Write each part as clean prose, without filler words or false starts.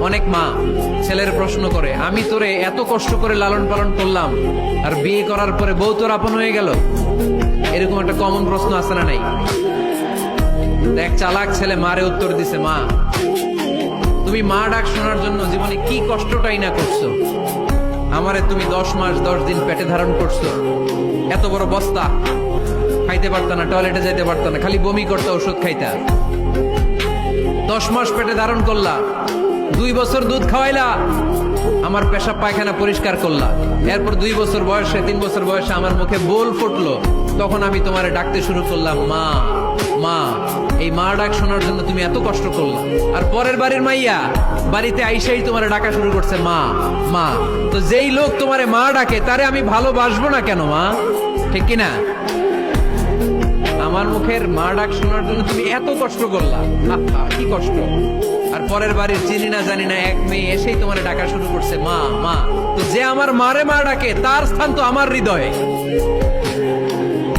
অনেক মা ছেলের প্রশ্ন করে, আমি তোরে এত কষ্ট করে লালন পালন করলাম আর বিয়ে করার পরে বউ তোর আপন হয়ে গেল। এরকম একটা কমন প্রশ্ন আছে না নাই? এক চালাক ছেলে মারে উত্তর দিছে, মা তুমি মা ডাক শোনার জন্য জীবনে কি কষ্টটাই না করছো। আমারে তুমি 10 মাস 10 দিন পেটে ধারণ করছো, এত বড় বস্তা, খাইতে পারতা না, টয়লেটে যাইতে পারতা না, খালি বমি করতে, ওষুধ খাইতা। 10 মাস পেটে ধারণ করলা, 2 বছর দুধ খাওয়াইলা, আমার পেশাব পায়খানা পরিষ্কার করলা। এরপর 2 বছর বয়সে 3 বছর বয়সে আমার মুখে বোল ফুটলো, তখন আমি তোমারে ডাকতে শুরু করলাম মা মা। এই মা ডাক শোনার জন্য তুমি এত কষ্ট করলা, আর পরের বাড়ির মাইয়া বাড়িতে আইসাই তোমারে ডাকা শুরু করছে মা মা। তো যেই লোক তোমারে মা ডাকে তারে আমি ভালোবাসবো না কেন মা? ঠিক কিনা? আমার মুখের মা ডাক শোনার জন্য তুমি এত কষ্ট করলা, কি কষ্ট। আর পরের বাড়ির চিনি না জানি না এক মেয়ে এসেই তোমার ডাকা শুরু করছে মা মা। তো যে আমার মারে মা ডাকে তার স্থান তো আমার হৃদয়ে,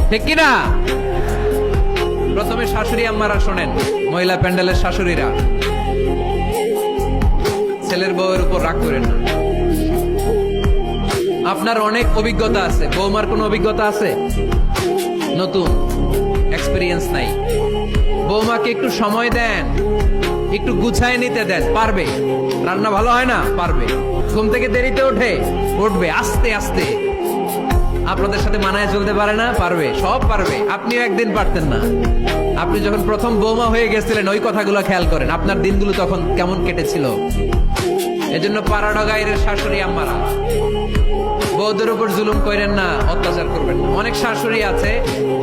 ঠিক কিনা? প্রথমে শাশুড়ি আম্মারা শোনেন, মহিলা প্যান্ডেলের শাশুড়িরা, ছেলের বউয়ের উপর রাগ করেন না। আপনার অনেক অভিজ্ঞতা আছে, বৌমার কোনো অভিজ্ঞতা আছে? নতুন এক্সপেরিয়েন্স নাই। বৌমাকে একটু সময় দেন, একটু গুছায় নিতে দেন, পারবে। রান্না ভালো হয় না, পারবে। ঘুম থেকে দেরিতে উঠবে আস্তে আস্তে। আপনাদের সাথে মানায় চলতে পারে না, পারবে, সব পারবে। আপনিও একদিন পারতেন না। আপনি যখন প্রথম বৌমা হয়ে গেছিলেন ওই কথাগুলো খেয়াল করেন, আপনার দিনগুলো তখন কেমন কেটেছিল। এজন্য পাড়াডা গায়ের শাশুড়ি আম্মারা, বউদের উপর জুলুম করেন না, অত্যাচার করবেন না। অনেক শাশুড়ি আছে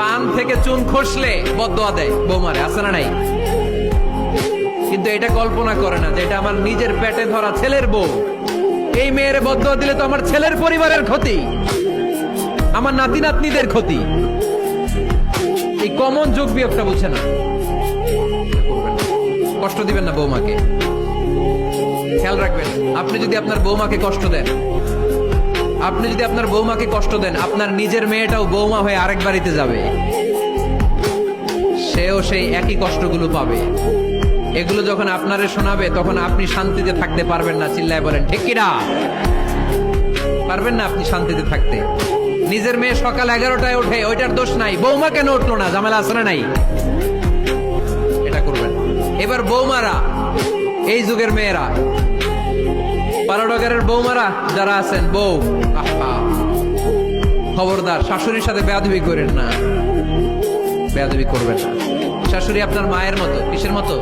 পান থেকে চুন খসলে বদদোয়া দেয় বৌমারে, আছে না নাই? কিন্তু এটা কল্পনা করে না যে এটা আমার নিজের পেটে ধরা ছেলের বউ। এই মেয়ের বদদোয়া দিলে তো আমার ছেলের পরিবারের ক্ষতি, আমার নাতি নাতনিদের ক্ষতি। এই কমন যোগ বিয়োগটা বুঝে না। কষ্ট দিবেন না বৌমাকে, খেয়াল রাখবেন। আপনি যদি আপনার বৌমাকে কষ্ট দেন, আপনার নিজের মেয়েটাও বৌমা হয়ে আরেক বাড়িতে যাবে, সেও সেই একই কষ্টগুলো পাবে। এগুলো যখন আপনারে শোনাবে তখন আপনি শান্তিতে থাকতে পারবেন না। চিল্লায় বলেন ঠিক কিনা? পারবেন না আপনি শান্তিতে থাকতে। নিজের মেয়ে সকাল 11টায় ওঠে, ওইটার দোষ নাই, বৌমা কেন উঠলো না, ঝামেলা আছে না নাই? এটা করবেন। এবার বৌমারা, এই যুগের মেয়েরা, পাড়াডগারের বৌমারা যারা আছেন, বউ খবরদার শাশুড়ির সাথে বেয়াদবি করেন না, বেয়াদবি করবেন না। শাশুড়ি আপনার মায়ের মতো। কিসের মতো?